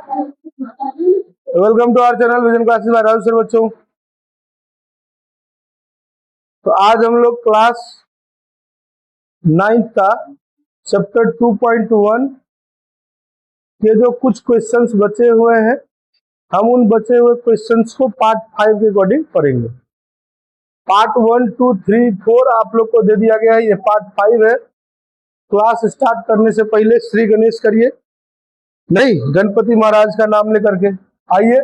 Welcome to our channel Vision Classes by Rahul sir. बच्चों, तो आज हम लोग क्लास 9th का चैप्टर 2.1 के जो कुछ क्वेश्चंस बचे हुए हैं, हम उन बचे हुए क्वेश्चंस को पार्ट 5 के अकॉर्डिंग पढ़ेंगे। पार्ट 1, 2, 3, 4 आप लोग को दे दिया गया है, ये पार्ट 5 है। क्लास स्टार्ट करने से पहले श्री गणेश करिए, नहीं गणपति महाराज का नाम लेकर के आइए।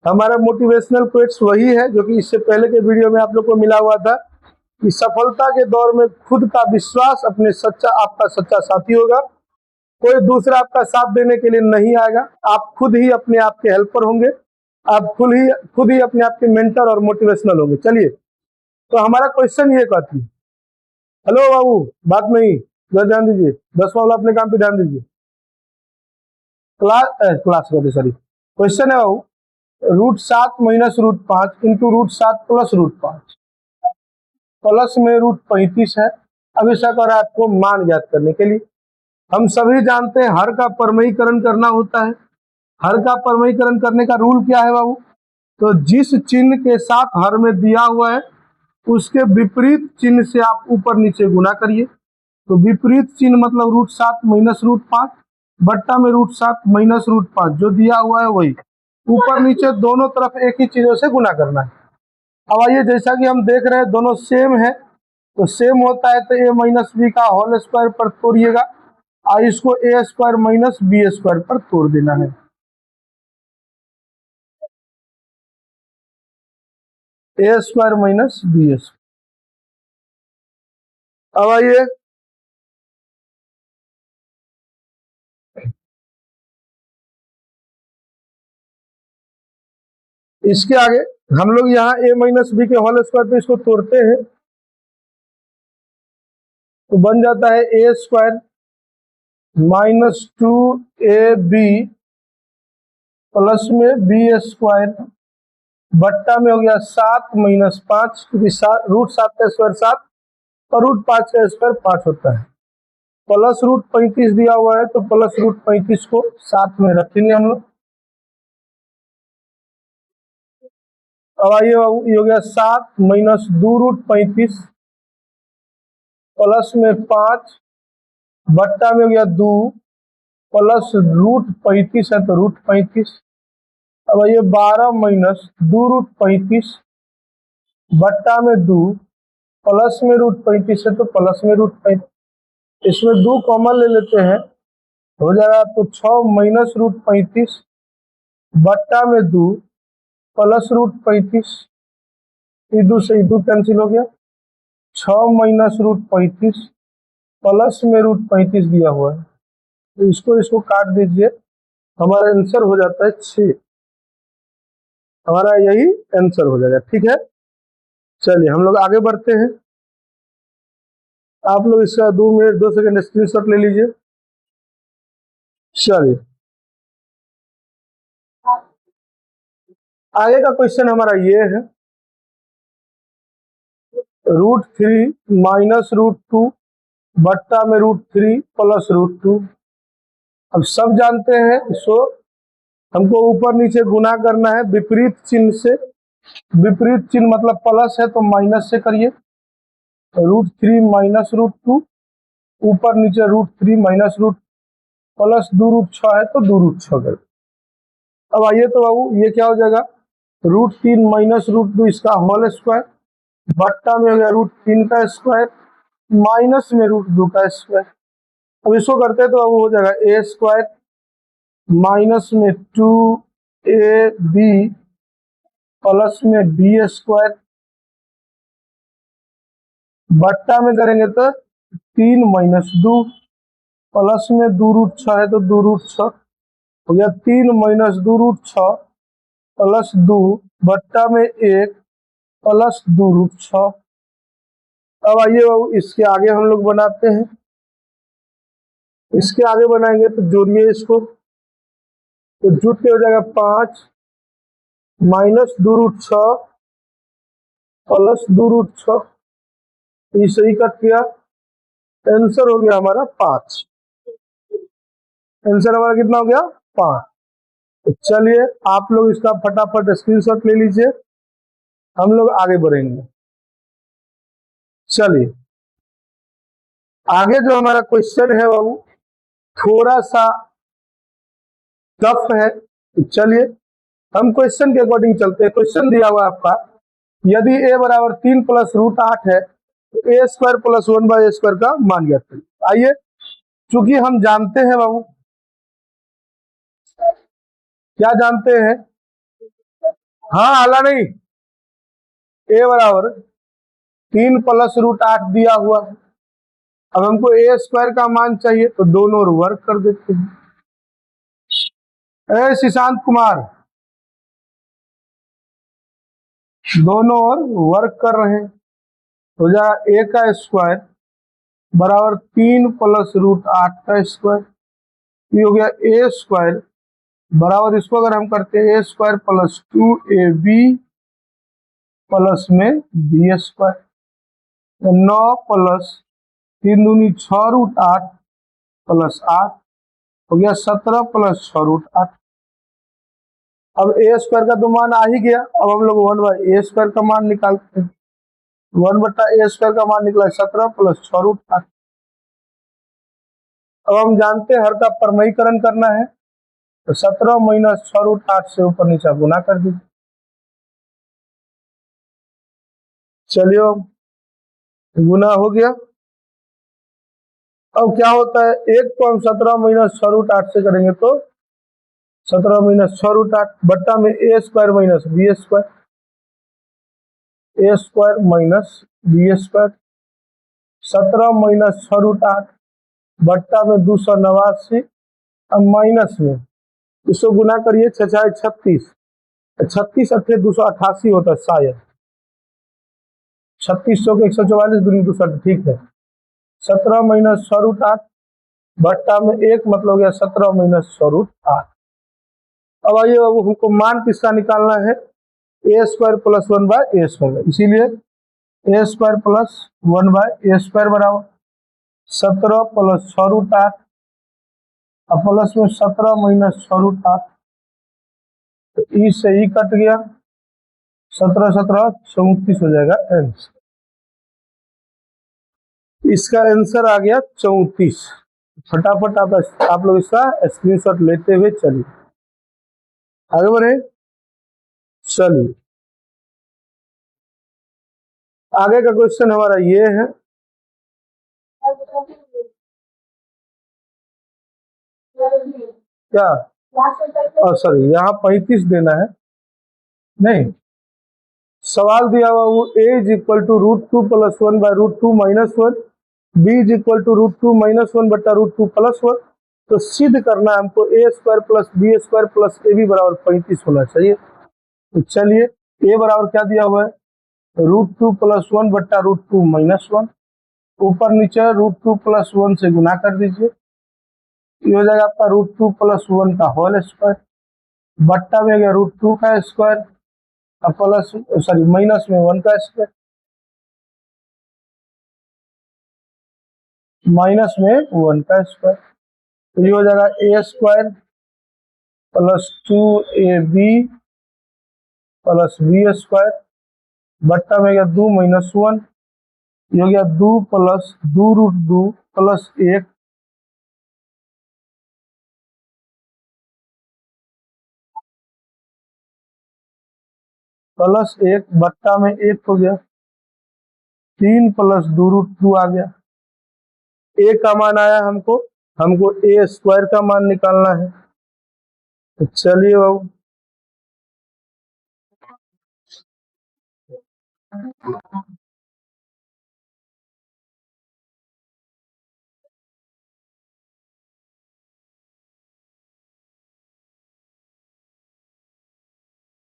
हमारा मोटिवेशनल क्वेट्स वही है जो कि इससे पहले के वीडियो में आप लोग को मिला हुआ था कि सफलता के दौर में खुद का विश्वास आपका सच्चा साथी होगा। कोई दूसरा आपका साथ देने के लिए नहीं आएगा, आप खुद ही अपने आप के हेल्पर होंगे, आप खुद ही अपने आप के मेंटर और मोटिवेशनल होंगे। चलिए, तो हमारा क्वेश्चन ये कहती है, हेलो बाबू, बात नहीं, ध्यान दीजिए, 10वां वाला अपने काम पे ध्यान दीजिए। क्वेश्चन है बाबू, √7 माइनस √5 इंटू √7 प्लस √5 प्लस में √35 है। अब इसका कर आपको मान ज्ञात करने के लिए हम सभी जानते हैं हर का परमयीकरण करना होता है। हर का परमयीकरण करने का रूल क्या है बाबू? तो जिस चिन्ह के साथ हर में दिया हुआ है उसके विपरीत चिन्ह से आप ऊपर नीचे गुना करिए। तो विपरीत चिन्ह मतलब √7 माइनस √5 बट्टा में √7 माइनस √5 जो दिया हुआ है वही ऊपर नीचे दोनों तरफ एक ही चीजों से गुना करना है। अब आइए, जैसा कि हम देख रहे हैं दोनों सेम है, तो सेम होता है तो a माइनस बी का होल स्क्वायर पर तोड़िएगा और इसको a square minus b square पर तोड़ देना है। a square minus b square. अब आइए, इसके आगे हम लोग यहाँ a माइनस बी के होल स्क्वायर पे इसको तोड़ते हैं तो बन जाता है a square minus 2ab plus में बी स्क्वायर बट्टा में हो गया 7 माइनस 5 क्योंकि √7 का स्क्वायर 7 और √5 का स्क्वायर 5 होता है। प्लस √35 दिया हुआ है तो प्लस √35 को साथ में रखेंगे हम लोग। अब आइए बाबू, ये हो गया 7 माइनस 2√35 प्लस में 5 बट्टा में हो गया 2 प्लस √35 है तो √35। अब ये 12 माइनस 2√35 बट्टा में 2 प्लस में √35 है तो प्लस में √35। इसमें 2 कॉमन ले लेते हैं, हो जाएगा तो 6 माइनस √35 बट्टा में 2 प्लस √35। इधर से इधर कैंसिल हो गया, 6 माइनस √35 प्लस में √35 दिया हुआ है तो इसको काट दीजिए, हमारा आंसर हो जाता है 6। हमारा यही आंसर हो जाएगा, ठीक है। चलिए हम लोग आगे बढ़ते हैं। आप लोग इसका 2 मिनट 2 सेकंड स्क्रीनशॉट ले लीजिए। चलिए, आगे का क्वेश्चन हमारा ये है, √3 माइनस √2 बट्टा में √3 प्लस √2। अब सब जानते हैं इसको हमको ऊपर नीचे गुना करना है विपरीत चिन्ह से। विपरीत चिन्ह मतलब प्लस है तो माइनस से करिए। √3 माइनस √2 ऊपर नीचे √3 माइनस प्लस 2√6 है तो 2√6 कर। अब आइए तो बाबू, ये क्या हो जाएगा, √3 माइनस √2 इसका होल स्क्वायर बट्टा में हो गया √3 का स्क्वायर माइनस में √2 का स्क्वायर। अब इसको करते हैं तो अब हो जाएगा a स्क्वायर माइनस में 2ab प्लस में b स्क्वायर बट्टा में करेंगे तो 3 माइनस 2 प्लस में 2√6 है तो 2√6 हो गया 3 माइनस 2√6 प्लस 2 बट्टा में 1 प्लस 2√6। अब आइए बाबू, इसके आगे हम लोग बनाते हैं। इसके आगे बनाएंगे तो जोड़िए इसको, तो जुट के हो जाएगा 5 माइनस 2√6 प्लस 2√6, तो इसे ही कट किया, आंसर हो गया हमारा 5। आंसर हमारा कितना हो गया, 5। तो चलिए आप लोग इसका फटाफट स्क्रीनशॉट ले लीजिए, हम लोग आगे बढ़ेंगे। चलिए आगे जो हमारा क्वेश्चन है वो थोड़ा सा टफ है। तो चलिए हम क्वेश्चन के अकॉर्डिंग चलते हैं। क्वेश्चन दिया हुआ आपका, यदि a बराबर 3 प्लस रूट 8 है तो a square plus 1/a square का मान ज्ञात करिए। आइए, चूंकि हम जानते हैं बाबू, क्या जानते हैं, हाँ आला नहीं, a बराबर 3 प्लस रूट 8 दिया हुआ है। अब हमको a स्क्वायर का मान चाहिए तो दोनों ओर वर्क कर देते हैं। सुशांत कुमार, दोनों ओर वर्क कर रहे हैं, हो जाएगा a का स्क्वायर बराबर 3 प्लस रूट 8 का स्क्वायर, ये हो गया a स्क्वायर बराबर, इसको अगर हम करते हैं a square plus 2ab plus में b स्क्वायर, 9 प्लस 3 दूनी 6 रूट 8 प्लस 8 हो गया 17 प्लस 6 रूट 8। अब a स्क्वायर का तो मान आ ही गया, अब हम लोग 1/a स्क्वायर का मान निकालते हैं। 1/a स्क्वायर का मान निकला 17 प्लस 6 रूट 8। अब हम जानते हैं हर का परमयीकरण करना है, तो 17 माइनस 6 रूट 8 से ऊपर नीचे गुना कर दीजिए। चलिए गुना हो गया। अब क्या होता है, एक को हम 17 माइनस 6 रूट 8 से करेंगे तो 17 माइनस 6 रूट 8 बट्टा में a square minus b square, a square minus b square, 17 minus 6 root 8 बट्टा में 289, अब माइनस में इसको गुना करिए, 6 36, 36 अट्ठे 288 होता है शायद, 36 के 144 दूनी 260, ठीक है। 17 माइनस 6 रूट 8 बट्टा में 1 मतलब हो गया 17 माइनस 6 रूट 8। अब आइए अब हमको मान किसका निकालना है, a square plus 1/a square, इसीलिए a square plus 1/a square बराबर 17 प्लस 6 रूट 8 और प्लस में 17 माइनस 6 रूट 8, तो ई से ई कट गया, 17 17 34 हो जाएगा आंसर। इसका आंसर आ गया 34। फटाफट आप लोग इसका स्क्रीनशॉट लेते हुए चलिए आगे बढ़े। चलिए आगे का क्वेश्चन हमारा ये है, क्या सॉरी यहाँ 35 देना है, नहीं सवाल दिया हुआ वो a is equal to √2 plus 1/√2 minus 1, b is equal to √2 minus 1 बट्टा √2 प्लस 1। तो सिद्ध करना है हमको a square plus b square plus ab बराबर 35 होना चाहिए। तो चलिए a बराबर क्या दिया हुआ है, √2 प्लस 1 बट्टा √2 माइनस 1, ऊपर नीचे √2 प्लस 1 से गुना कर दीजिए, ये हो जाएगा आपका √2 प्लस 1 का होल स्क्वायर बट्टा में गया √2 का स्क्वायर प्लस सॉरी माइनस में 1 का स्क्वायर, माइनस में 1 का स्क्वायर, तो ये हो जाएगा a square plus 2ab plus b square बट्टा में गया 2 माइनस 1, ये हो गया 2 प्लस 2√2 प्लस 1 प्लस 1 बट्टा में 1 हो गया 3 प्लस 2√2 आ गया। a का मान आया हमको a स्क्वायर का मान निकालना है। तो चलिए बाबू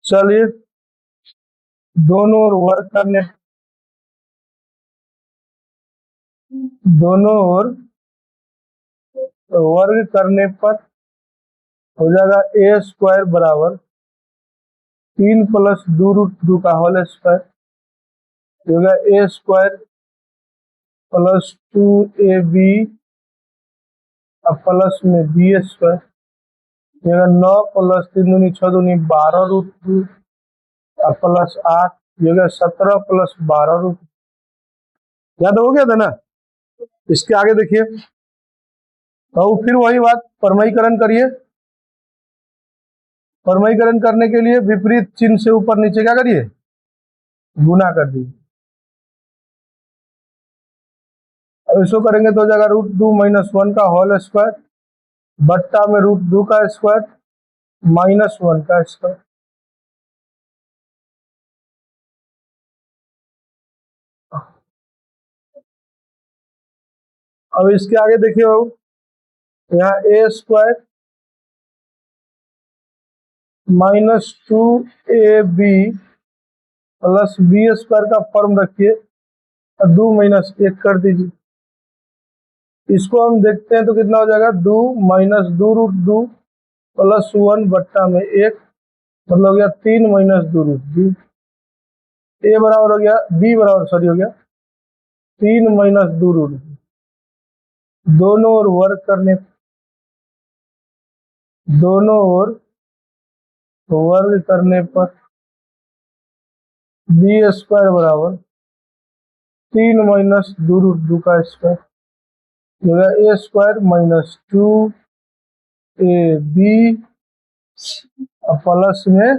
चलिए दोनों ओर वर्क करने, दोनों ओर वर्ग करने पर हो जाएगा a स्क्वायर बराबर 3 प्लस 2√2 का होल स्क्वायर, हो गया a square plus 2ab plus में b स्क्वायर, ये 9 प्लस 3 दूनी 6 दूनी 12 रूट 2 प्लस 8, ये 17 प्लस 12 रूट। याद हो गया था ना। इसके आगे देखिए, तो फिर वही बात, परमयीकरण करिए। परमयीकरण करने के लिए विपरीत चिन्ह से ऊपर नीचे क्या करिए, गुना कर दीजिए। अब इसको करेंगे तो हो जाएगा √2 - 1 का होल स्क्वायर बट्टा में √2 का स्क्वायर -1 का स्क्वायर। अब इसके आगे देखिए बाबू, यहाँ a² -2ab प्लस b² का फॉर्म रखिए और 2 - 1 कर दीजिए। इसको हम देखते हैं तो कितना हो जाएगा, 2 - 2√2 प्लस 1 बट्टा में 1, मतलब हो गया 3 - 2√2। a बराबर हो गया, b बराबर सॉरी हो गया 3 - 2√2। दोनों ओर वर्ग करने, दोनों ओर वर्ग करने पर b² बराबर 3 - 2√2 का स्क्वायर, a² - 2ab प्लस में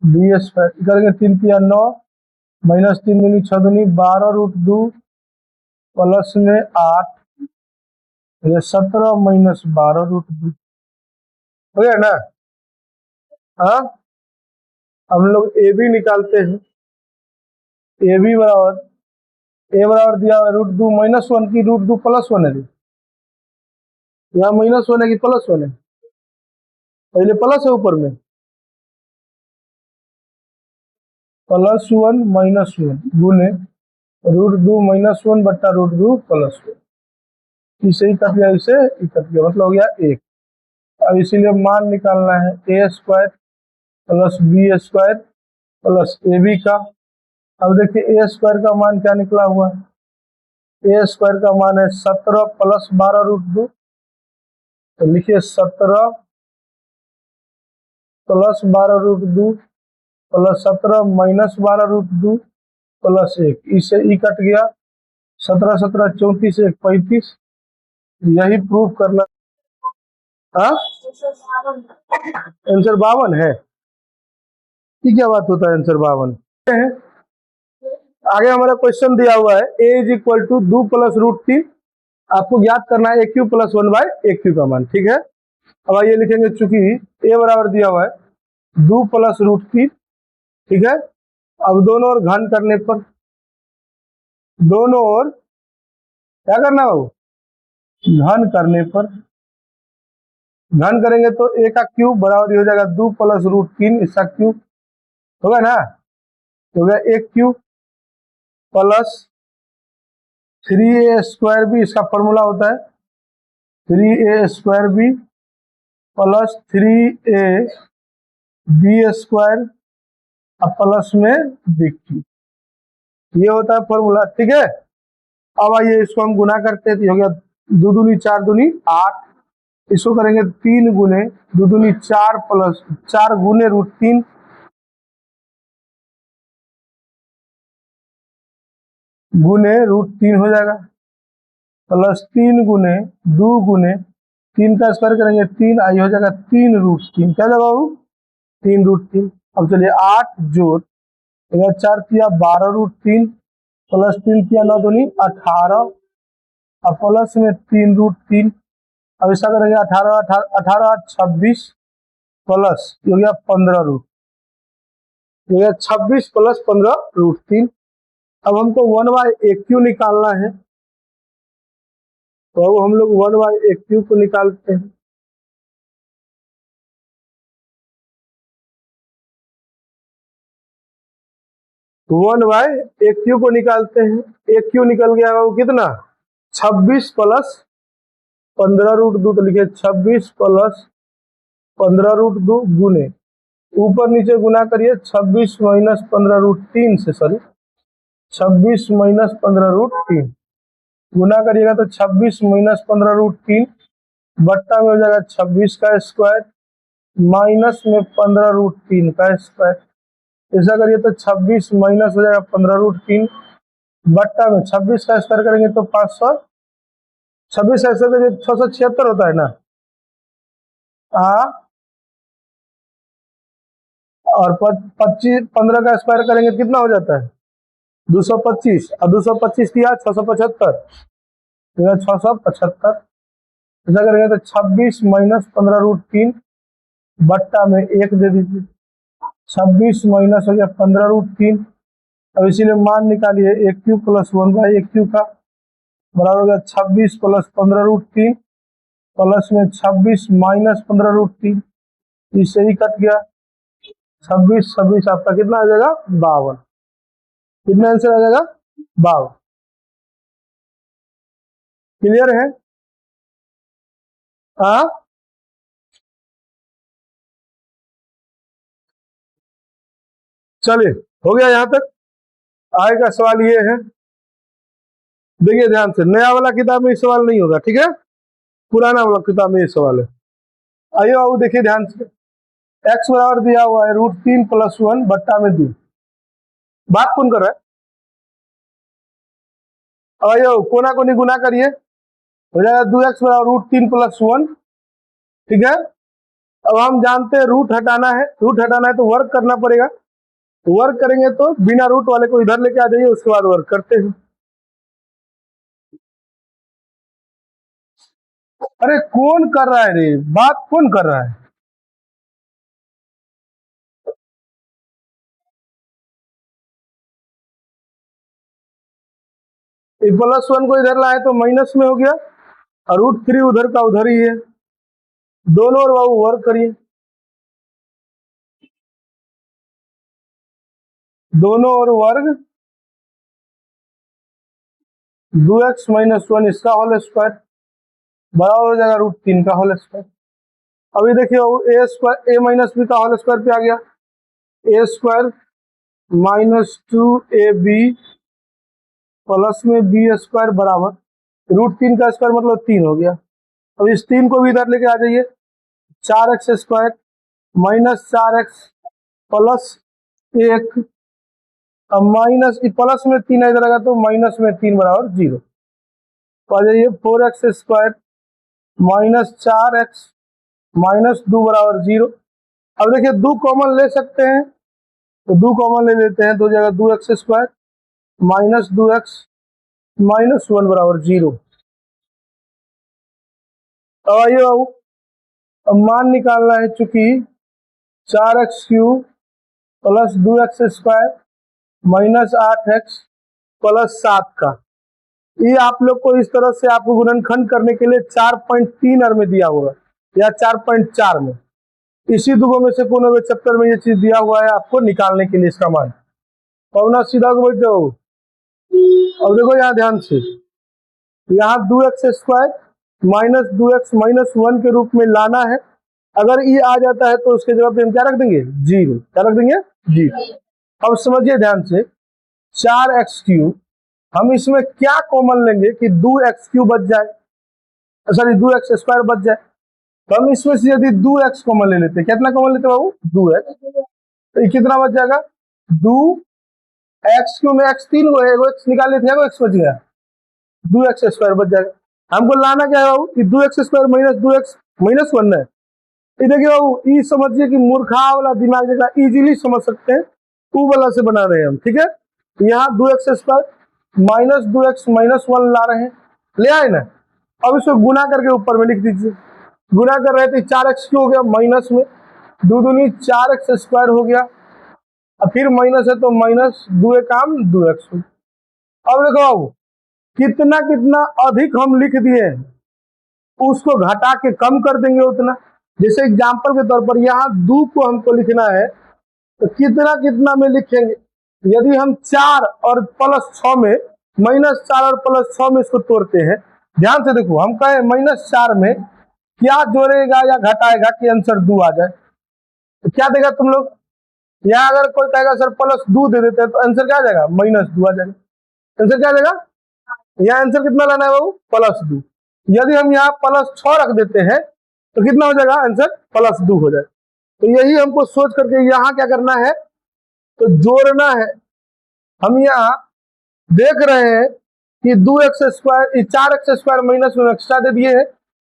b² करेंगे, 3 × 9 -3 दूनी 6 दूनी 12√2 प्लस में 8, ये 17 - 12√2 हो गया ना। हाँ, हम लोग ए बी निकालते हैं। ए बी बराबर, ए बराबर दिया हुआ √2 - 1 की √2 +1 है, यहाँ -1 है कि +1 है, पहले प्लस है ऊपर में, +1 - 1 गुने √2 - 1 बट्टा √2 +1। इसे ही कट गया, इसे ही कट गया, मतलब हो गया 1। अब इसीलिए मान निकालना है a² plus b² plus ab का। अब देखिए a² का मान क्या निकला हुआ है, a² का मान है 17 प्लस 12√2, तो लिखिए 17 प्लस 12√2 प्लस 17 माइनस 12√2 प्लस 1, इससे ई कट गया, 17 17 34 1 35, यही प्रूफ करना। हाँ, आंसर 52 है। ये क्या बात होता है, आंसर 52 है। आगे हमारा क्वेश्चन दिया हुआ है a = 2 + √3, आपको ज्ञात करना है AQ + 1/AQ का मान, ठीक है। अब आइए लिखेंगे, चूंकि a बराबर दिया हुआ है 2 + √3, ठीक है। अब दोनों ओर घन करने पर, दोनों ओर क्या करना हो, घन करने पर, घन करेंगे तो a का क्यूब बराबर हो जाएगा 2 + √3, इसका क्यूब होगा ना, तो गया 1 क्यूब प्लस 3a² भी, इसका फॉर्मूला होता है 3a² प्लस 3ab² प्लस में bq, ये होता है फॉर्मूला, ठीक है। अब आइए इसको हम गुना करते हैं, तो हो गया 2 दूनी 4 दूनी 8, इसको करेंगे 3 गुने 2 दूनी 4 प्लस 4 गुने √3 गुने √3 हो जाएगा, प्लस 3 गुने 2 गुने 3 का स्क्वायर करेंगे 3, आई हो जाएगा 3 √3, क्या जाएगा वो 3 √3। अब चलिए 8 जोड़ 4 किया 12 √3 प्लस 3 किया 9 दूनी 18 और प्लस में 3 √3। अब ऐसा करेंगे 18 18 26 प्लस ये हो गया 15 रूट, ये हो गया 26 प्लस 15 √3। अब हमको 1/AQ निकालना है, तो अब हम लोग 1/AQ को निकालते हैं। तो 1/AQ को निकालते हैं, AQ निकल गया वो कितना 26 प्लस 15 √2, तो लिखे 26 प्लस 15 √2 गुने, ऊपर नीचे गुना करिए 26 - 15 √3 से, सॉरी 26 - 15 √3 गुना करिएगा तो 26 - 15 √3 बट्टा में हो जाएगा 26 का स्क्वायर माइनस में 15√3 का स्क्वायर। ऐसा करिए तो 26 माइनस हो जाएगा 15√3 बट्टा में 26 का स्क्वायर करेंगे तो 500, 26 ऐसे तो 676 होता है ना। और 25 15 का स्क्वायर करेंगे तो कितना हो जाता है 225 और 225 दिया 675, 675। ऐसा करेंगे तो 26 माइनस 15√3 बट्टा में 1 दे दीजिए। 26 माइनस हो गया 15√3। अब इसीलिए मान निकालिए a cube plus 1/a cube का बराबर हो गया 26 प्लस 15√3 प्लस में 26 माइनस 15√3, इससे ही कट गया 26 26 आपका कितना आ जाएगा 52। कितना आंसर आ जाएगा 52। क्लियर है? हाँ, चलिए हो गया यहां तक। आगे का सवाल ये है, देखिए ध्यान से, नया वाला किताब में ये सवाल नहीं होगा, ठीक है, पुराना वाला किताब में ये सवाल है। आइए बाबू देखिए ध्यान से, x बराबर दिया हुआ है √3 + 1 बट्टा में 2। बात कौन कर रहा है? अब आइए कोना कोनी गुना करिए, हो जाएगा 2x बराबर √3 + 1, ठीक है। अब हम जानते हैं रूट हटाना है, रूट हटाना है तो वर्क करना पड़ेगा। वर्क करेंगे तो बिना रूट वाले को इधर लेके आ जाइए, उसके बाद वर्क करते हैं। अरे कौन कर रहा है रे, बात कौन कर रहा है? +1 को इधर लाए तो माइनस में हो गया और √3 उधर का उधर ही है। दोनों और बाबू वर्क करिए, दोनों और वर्ग 2x - 1 इसका होल स्क्वायर बराबर हो जाएगा √3 का होल स्क्वायर। अभी देखिए a स्क्वायर a - b का होल स्क्वायर पे आ गया, a स्क्वायर -2ab प्लस में b स्क्वायर बराबर √3 का स्क्वायर मतलब 3 हो गया। अब इस 3 को भी इधर लेके आ जाइए, 4x square -4x plus 1 minus plus में 3 इधर आएगा तो माइनस में 3 बराबर 0। तो आ जाइए 4x स्क्वायर -4x -2 बराबर 0। अब देखिए 2 कॉमन ले सकते हैं तो 2 कॉमन ले लेते हैं, तो हो जाएगा 2x स्क्वायर -2x -1 बराबर 0। अब आइए बाबू, अब मान निकालना है, चूंकि 4x³ plus 2x square -8x plus 7 का, ये आप लोग को इस तरह से आपको गुणनखंड करने के लिए 4.3 में दिया होगा या 4.4 में, इसी दुगो में से कोनो चैप्टर में ये चीज दिया हुआ है आपको निकालने के लिए इसका मान। पवना सीधा को बैठ जाओ। अब देखो यहाँ ध्यान से, यहाँ 2x स्क्वायर -2x -1 के रूप में लाना है। अगर ये आ जाता है तो उसके जवाब पे हम क्या रख देंगे 0। क्या रख देंगे 0। अब समझिए ध्यान से, 4x³ हम इसमें क्या कॉमन लेंगे कि 2x³ बच जाए, सॉरी 2x स्क्वायर बच जाए। तो हम इसमें से यदि 2x कॉमन ले लेते, कितना कॉमन लेते बाबू 2x, तो ये कितना बच जाएगा 2x³ में x 3 को है, x निकाल लेते हैं, x बच गया, 2x स्क्वायर बच जाएगा। हमको लाना क्या है बाबू कि 2x स्क्वायर -2x -1 है। ये देखिए बाबू, ये समझिए कि मूर्खा वाला दिमाग जगह इजीली समझ सकते हैं, वो वाला से बना रहे हैं हम, ठीक है। यहाँ 2x स्क्वायर -2x -1 ला रहे हैं, ले आए ना। अब इसको गुना करके ऊपर में लिख दीजिए, गुना कर रहे थे 4x क्यों हो गया माइनस में 2 दूनी 4x स्क्वायर हो गया, और फिर माइनस है तो माइनस 2 काम 2x। अब देखो बाबू, कितना कितना अधिक हम लिख दिए उसको घटा के कम कर देंगे उतना। जैसे एग्जांपल के तौर पर यहाँ 2 को हमको लिखना है तो कितना कितना में लिखेंगे, यदि हम 4 और +6 में -4 और +6 में इसको तोड़ते हैं, ध्यान से देखो, हम कहे -4 में क्या जोड़ेगा या घटाएगा कि आंसर 2 आ जाए, तो क्या देगा तुम लोग। यहाँ अगर कोई कहेगा सर +2 दे देते हैं तो आंसर क्या आ जाएगा -2 आ जाएगा। आंसर क्या आ जाएगा, यहाँ आंसर कितना लाना है बाबू +2। यदि हम यहाँ +6 रख देते हैं तो कितना हो जाएगा आंसर, +2 हो जाएगा। तो यही हमको सोच करके यहाँ क्या करना है, तो जोड़ना है। हम यहाँ देख रहे हैं कि 2x², 4x² माइनस में एक्स्ट्रा दे दिए है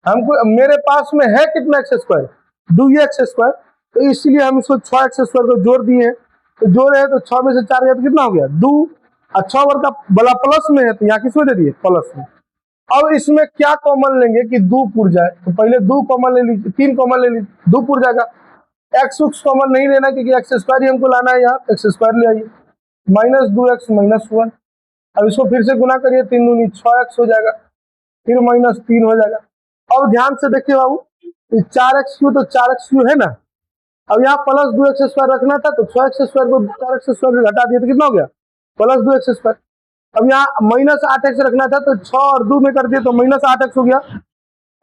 हमको, मेरे पास में है कितना x², 2x², तो इसलिए हम इसको 6x² को जोड़ दिए हैं। तो जोड़े हैं तो 6 में से 4 गया तो कितना हो गया 2, और 6 वर्ग का बला प्लस में है तो यहाँ किसमें दे दिए, प्लस में। अब इसमें क्या कॉमन लेंगे कि 2 पुर जाए, तो पहले 2 कॉमन ले लीजिए, 3 कॉमन ले लीजिए, 2 पुर जाएगा। एक्स कॉमन नहीं लेना क्योंकि x² ही हमको लाना है, यहाँ x² ले आइए, -2x -1। अब इसको फिर से गुना करिए, 3 दूनी 6x हो जाएगा, फिर -3 हो जाएगा। अब ध्यान से देखिए बाबू, 4x³ तो 4x³ है ना, अब यहाँ +2x² रखना था तो 6x² को 4x² से घटा दिया तो कितना हो गया, +2x²। अब यहाँ -8x रखना था तो 6 और 2 में कर दिए तो -8x हो गया।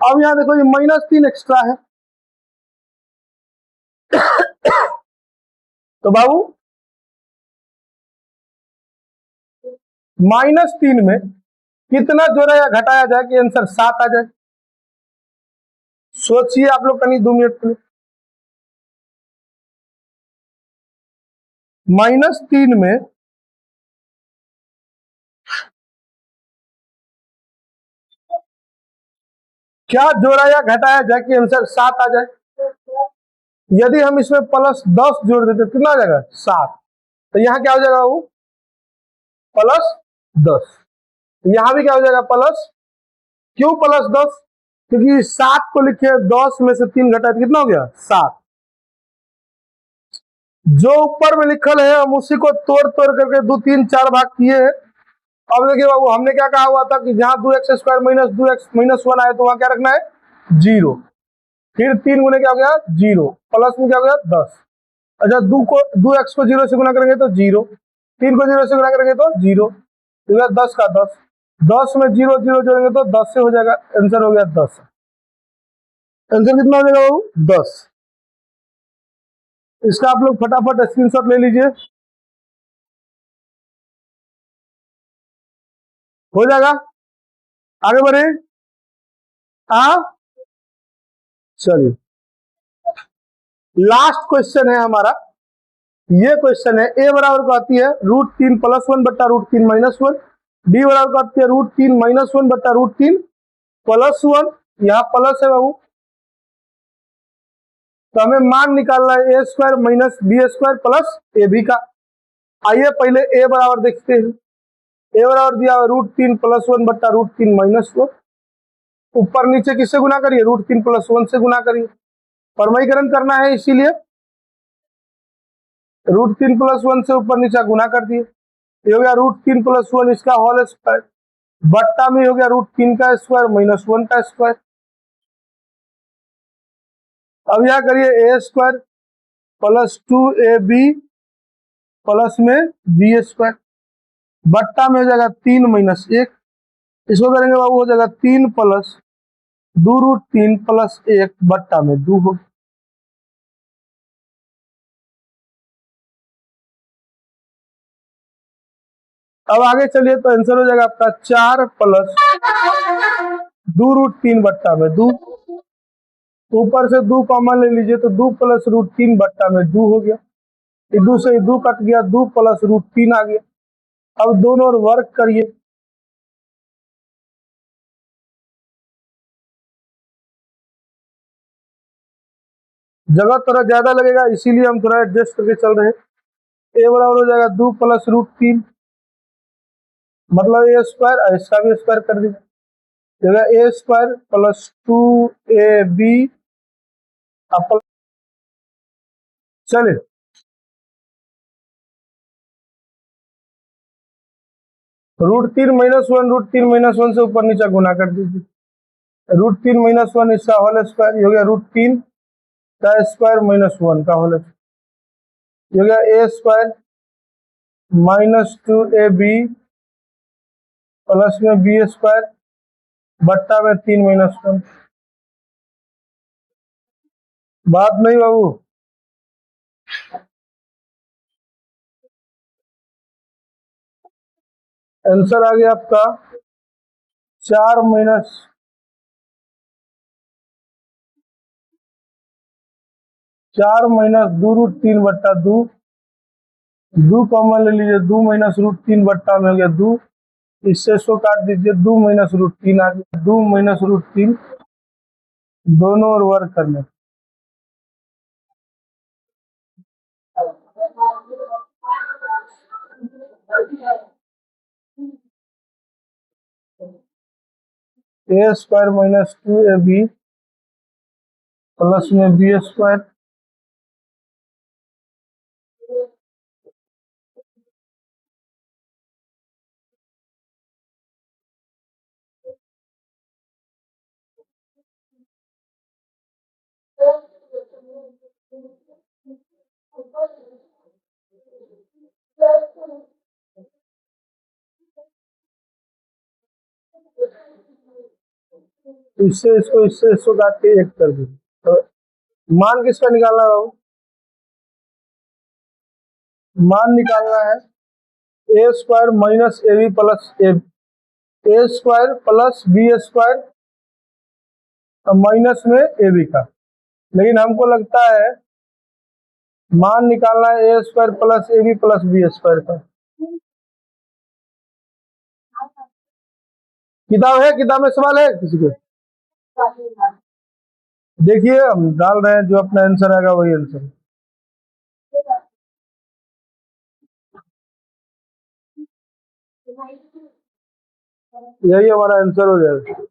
अब यहाँ देखो ये -3 एक्स्ट्रा है, तो बाबू -3 में कितना जोड़ा या घटाया जाए कि आंसर 7 आ जाए, सोचिए आप लोग कहीं 2 मिनट के लिए। -3 में क्या जोड़ा या घटाया जाए कि आंसर 7 आ जाए। यदि हम इसमें +10 जोड़ देते तो कितना आ जाएगा 7, तो यहाँ क्या हो जाएगा वो +10, यहाँ भी क्या हो जाएगा प्लस, क्यों +10, क्योंकि 7 को लिखे 10 में से 3 घटा तो कितना हो गया 7। जो ऊपर में लिखल है हम उसी को तोड़ तोड़ करके 2, 3, 4 भाग किए हैं। अब देखिए बाबू, हमने क्या कहा हुआ था कि जहां 2x² -2x -1 आए तो वहां क्या रखना है 0, फिर 3 गुने क्या हो गया 0, प्लस में क्या हो गया 10। अच्छा 2x को 0 से गुना करेंगे तो 0, 3 को 0 से गुना करेंगे तो 0, 10 का 10, 10 में 0 0 जोड़ेंगे तो 10 से हो जाएगा, आंसर हो गया 10। आंसर कितना हो जाएगा बाबू 10। इसका आप लोग फटाफट स्क्रीनशॉट ले लीजिए, हो जाएगा। आगे बढ़े, हाँ चलिए लास्ट क्वेश्चन है हमारा, ये क्वेश्चन है। ए बराबर को आती है √3 + 1 बट्टा √3 -1, बी बराबर को आती है √3 -1 बट्टा √3 +1, यहाँ प्लस है बाबू, तो हमें मान निकालना है a² - b² प्लस ab का। आइए पहले a बराबर देखते हैं, a बराबर दिया √3 + 1 बट्टा √3 -1, ऊपर नीचे किससे गुना करिए √3 + 1 से गुना करिए, परमयीकरण करना है इसीलिए √3 + 1 से ऊपर नीचे गुना कर दिए, ये हो गया √3 + 1 इसका होल स्क्वायर, बट्टा में हो गया √3 का स्क्वायर -1 का स्क्वायर। अब यह करिए a² + 2ab प्लस में b², बट्टा में हो जाएगा 3 - 1, इसको करेंगे बाबू हो जाएगा 3 + 2√3 + 1 बट्टा में 2 हो। अब आगे चलिए तो आंसर हो जाएगा आपका 4 + 2√3 बट्टा में 2, ऊपर से 2 कॉमन ले लीजिए तो 2 + √3 बट्टा में 2 हो गया, 2 से 2 कट गया, 2 + √3 आ गया। अब दोनों और वर्क करिए, जगह थोड़ा ज्यादा लगेगा इसीलिए हम थोड़ा एडजस्ट करके चल रहे हैं। ए बराबर हो जाएगा 2 + √3 मतलब a², इसका भी स्क्वायर कर दीजिए, a² + 2ab। चलिए √3 - 1 √3 - 1 से ऊपर नीचे गुना कर दीजिए, √3 - 1 इसका होल स्क्वायर, हो गया √3 का स्क्वायर -1 का होल स्क्वायर, हो गया a² -2ab प्लस में b² बट्टा में 3 - 1। बात नहीं बाबू, आंसर आ गया आपका 4 - 4 - 2√3/2, 2 कॉमन ले लीजिए, 2 - √3/2 में हो गया 2, इससे इसको काट दीजिए, 2 - √3 आ गया, 2 - √3 दोनों ओर वर्क करने। a² - 2ab प्लस में b², इससे इसको काट के 1 कर दीजिए। तो मान किसका निकालना है बाबू? मान निकालना है a² - ab plus a² plus b² minus में ab का। लेकिन हमको लगता है मान निकालना है a² plus ab plus b² का। किताब है, किताब में सवाल है किसी के? देखिए हम डाल रहे हैं, जो अपना आंसर आएगा वही आंसर। यही हमारा आंसर हो जाएगा।